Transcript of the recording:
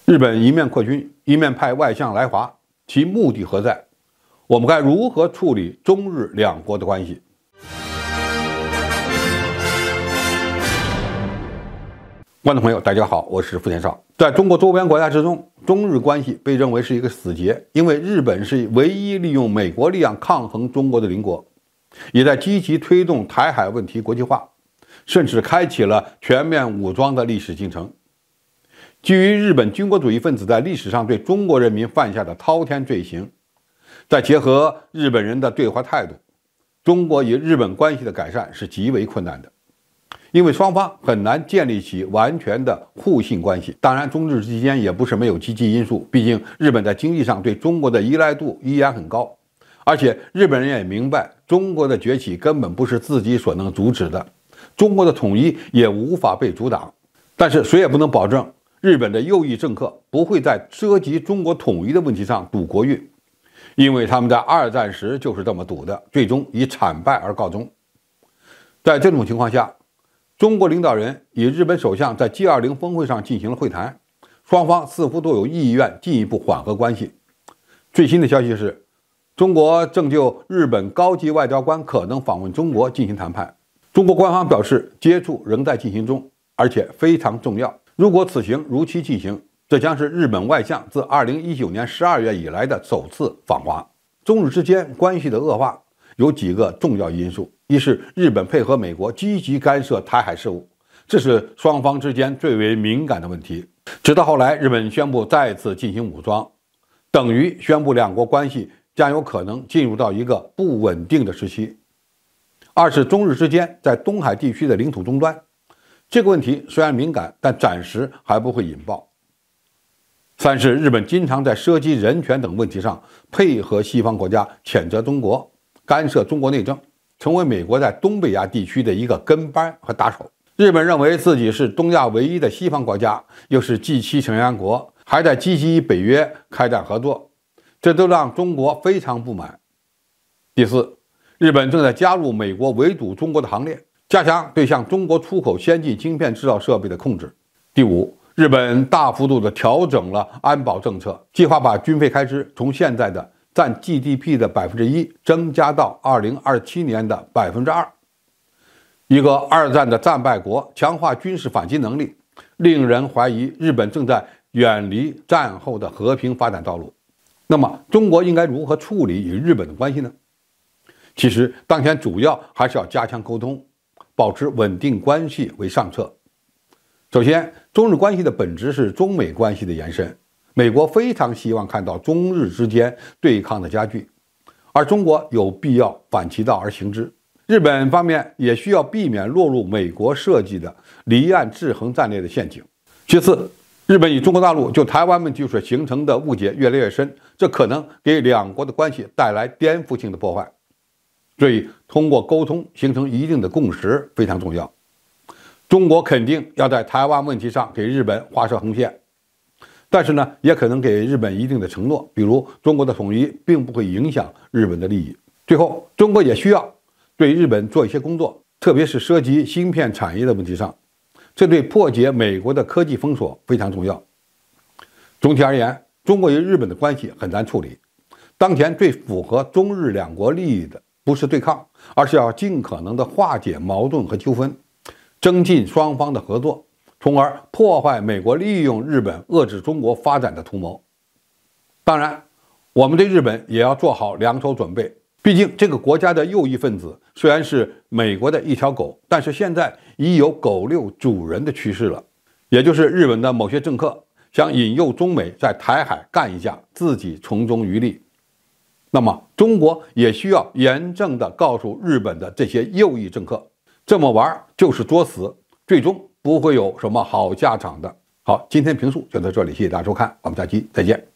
日本一面扩军，一面派外相来华，其目的何在？我们该如何处理中日两国的关系？观众朋友，大家好，我是福田少。在中国周边国家之中，中日关系被认为是一个死结，因为日本是唯一利用美国力量抗衡中国的邻国，也在积极推动台海问题国际化，甚至开启了全面武装的历史进程。基于日本军国主义分子在历史上对中国人民犯下的滔天罪行，再结合日本人的对华态度，中国与日本关系的改善是极为困难的，因为双方很难建立起完全的互信关系。当然，中日之间也不是没有积极因素，毕竟日本在经济上对中国的依赖度依然很高，而且日本人也明白，中国的崛起根本不是自己所能阻止的，中国的统一也无法被阻挡。但是谁也不能保证日本的右翼政客不会在涉及中国统一的问题上赌国运，因为他们在二战时就是这么赌的，最终以惨败而告终。在这种情况下，中国领导人与日本首相在 G20 峰会上进行了会谈，双方似乎都有意愿进一步缓和关系。最新的消息是，中国正就日本高级外交官可能访问中国进行谈判。中国官方表示，接触仍在进行中，而且非常重要。如果此行如期进行，这将是日本外相自2019年12月以来的首次访华。中日之间关系的恶化有几个重要因素：一是日本配合美国积极干涉台海事务，这是双方之间最为敏感的问题。直到后来，日本宣布再次进行武装，等于宣布两国关系将有可能进入到一个不稳定的时期。二是中日之间在东海地区的领土争端，这个问题虽然敏感，但暂时还不会引爆。三是日本经常在涉及人权等问题上配合西方国家谴责中国，干涉中国内政，成为美国在东北亚地区的一个跟班和打手。日本认为自己是东亚唯一的西方国家，又是 G7 成员国，还在积极与北约开展合作，这都让中国非常不满。第四，日本正在加入美国围堵中国的行列，加强对向中国出口先进晶片制造设备的控制。第五，日本大幅度地调整了安保政策，计划把军费开支从现在的占 GDP 的 1% 增加到2027年的 2%。一个二战的战败国强化军事反击能力，令人怀疑日本正在远离战后的和平发展道路。那么中国应该如何处理与日本的关系呢？其实当前主要还是要加强沟通，保持稳定关系为上策。首先，中日关系的本质是中美关系的延伸，美国非常希望看到中日之间对抗的加剧，而中国有必要反其道而行之。日本方面也需要避免落入美国设计的离岸制衡战略的陷阱。其次，日本与中国大陆就台湾问题所形成的误解越来越深，这可能给两国的关系带来颠覆性的破坏。所以通过沟通形成一定的共识非常重要。中国肯定要在台湾问题上给日本画设红线，但是呢，也可能给日本一定的承诺，比如中国的统一并不会影响日本的利益。最后，中国也需要对日本做一些工作，特别是涉及芯片产业的问题上，这对破解美国的科技封锁非常重要。总体而言，中国与日本的关系很难处理。当前最符合中日两国利益的不是对抗，而是要尽可能的化解矛盾和纠纷，增进双方的合作，从而破坏美国利用日本遏制中国发展的图谋。当然，我们对日本也要做好两手准备，毕竟这个国家的右翼分子虽然是美国的一条狗，但是现在已有狗遛主人的趋势了，也就是日本的某些政客想引诱中美在台海干一架，自己从中渔利。那么中国也需要严正地告诉日本的这些右翼政客，这么玩就是作死，最终不会有什么好下场的。好，今天评述就到这里，谢谢大家收看，我们下期再见。